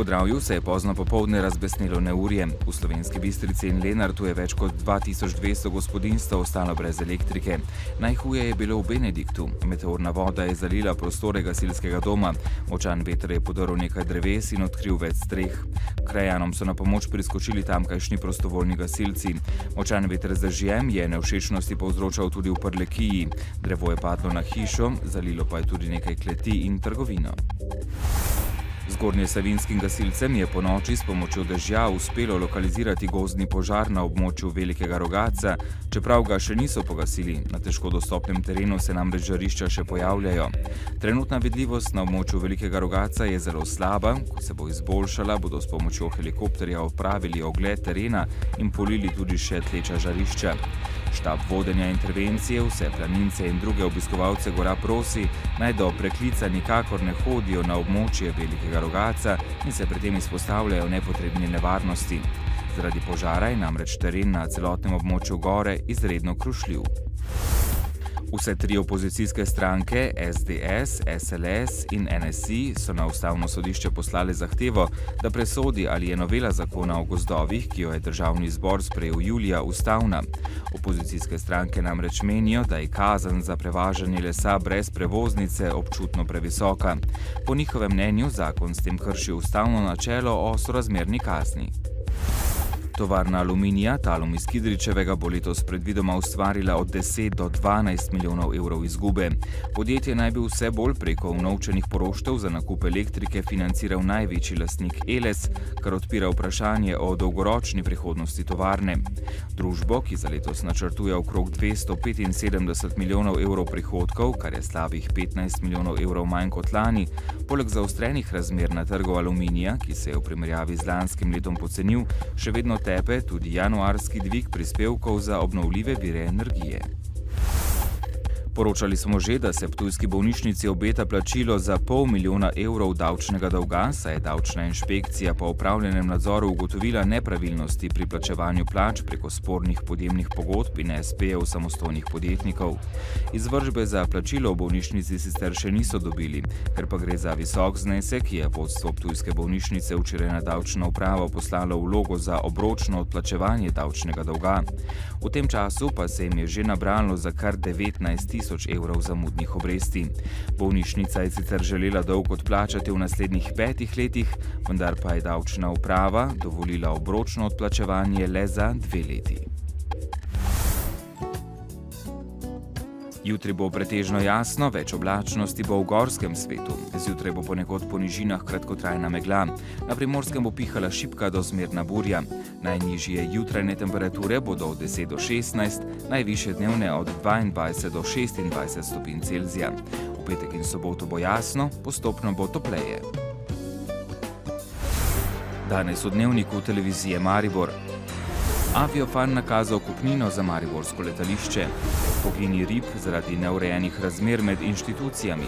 Podravju se je pozno popoldne razbesnelo neurje. V Slovenski Bistrici in Lenartu je več kot 2200 gospodinjstev ostalo brez elektrike. Najhuje je bilo v Benediktu. Meteorna voda je zalila prostore gasilskega doma. Močan veter je podrl nekaj dreves in odkril več streh. Krajanom so na pomoč priskočili tamkajšnji prostovoljni gasilci. Močan veter z dežjem je nevšečnosti povzročal tudi v Prlekiji. Drevo je padlo na hišo, zalilo pa je tudi nekaj kleti in trgovino. Zgornjesavinjskim gasilcem je ponoči s pomočjo dežja uspelo lokalizirati gozdni požar na območju Velikega Rogatca, čeprav ga še niso pogasili. Na težko dostopnem terenu se namreč žarišča še pojavljajo. Trenutna vidljivost na območju Velikega Rogatca je zelo slaba. Ko se bo izboljšala, bodo s pomočjo helikopterja opravili ogled terena in polili tudi še tleča žarišča. Štab vodenja intervencije vse planince in druge obiskovalce gora prosi, naj do preklica nikakor ne hodijo na območje Velikega Rogatca in se pri tem izpostavljajo nepotrebni nevarnosti. Zaradi požara je namreč teren na celotnem območju gore izredno krušljiv. Vse tri opozicijske stranke, SDS, SLS in NSI, so na Ustavno sodišče poslale zahtevo, da presodi, ali je novela zakona o gozdovih, ki jo je Državni zbor sprejel julija, ustavna. Opozicijske stranke namreč menijo, da je kazen za prevažanje lesa brez prevoznice občutno previsoka. Po njihovem mnenju zakon s tem krši ustavno načelo o sorazmerni kazni. Tovarna aluminija Talum iz Kidričevega bo letos predvidoma ustvarila od 10 do 12 milijonov evrov izgube. Podjetje naj bi vse bolj preko unovčenih poroštev za nakup elektrike financiral največji lastnik Eles, kar odpira vprašanje o dolgoročni prihodnosti tovarne. Družbo, ki za letos načrtuje okrog 275 milijonov evrov prihodkov, kar je slabih 15 milijonov evrov manj kot lani, poleg zaostrenih razmer na trgu aluminija, ki se je v primerjavi z lanskim letom pocenil, še vedno tepe tudi januarski dvig prispevkov za obnovljive vire energije. Poročali smo že, da se ptujski bolnišnici obeta plačilo za $500 000 evrov davčnega dolga, saj je davčna inšpekcija po opravljenem nadzoru ugotovila nepravilnosti pri plačevanju plač preko spornih podjemnih pogodb in SP-jev samostojnih podjetnikov. Izvršbe za plačilo v bolnišnici sicer še niso dobili, ker pa gre za visok znesek, je vodstvo ptujske bolnišnice včeraj na davčno upravo poslalo vlogo za obročno odplačevanje davčnega dolga. V tem času pa se jim je že nabralo za kar 19 000 evrov zamudnih obresti. Bolnišnica je sicer želela dolg odplačati v naslednjih 5 letih, vendar pa je davčna uprava dovolila obročno odplačevanje le za 2 leti. Jutri bo pretežno jasno, več oblačnosti bo v gorskem svetu. Zjutraj bo ponekod po nižinah kratkotrajna megla. Na Primorskem bo pihala šibka do zmerna burja. Najnižje jutrajne temperature bodo od 10 do 16, najvišje dnevne od 22 do 26 stopinj Celzija. V petek in soboto bo jasno, postopno bo topleje. Danes v Dnevniku televizije Maribor. Aviofan nakazal kupnino za mariborsko letališče. Pogini rib zaradi neurejenih razmer med inštitucijami.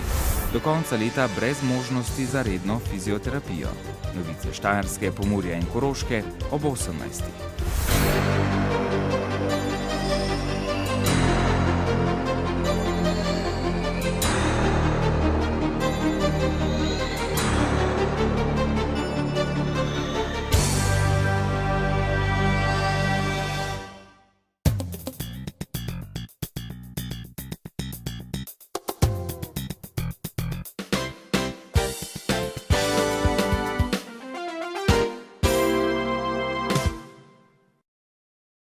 Do konca leta brez možnosti za redno fizioterapijo. Novice Štajerske, Pomurja in Koroške ob 18.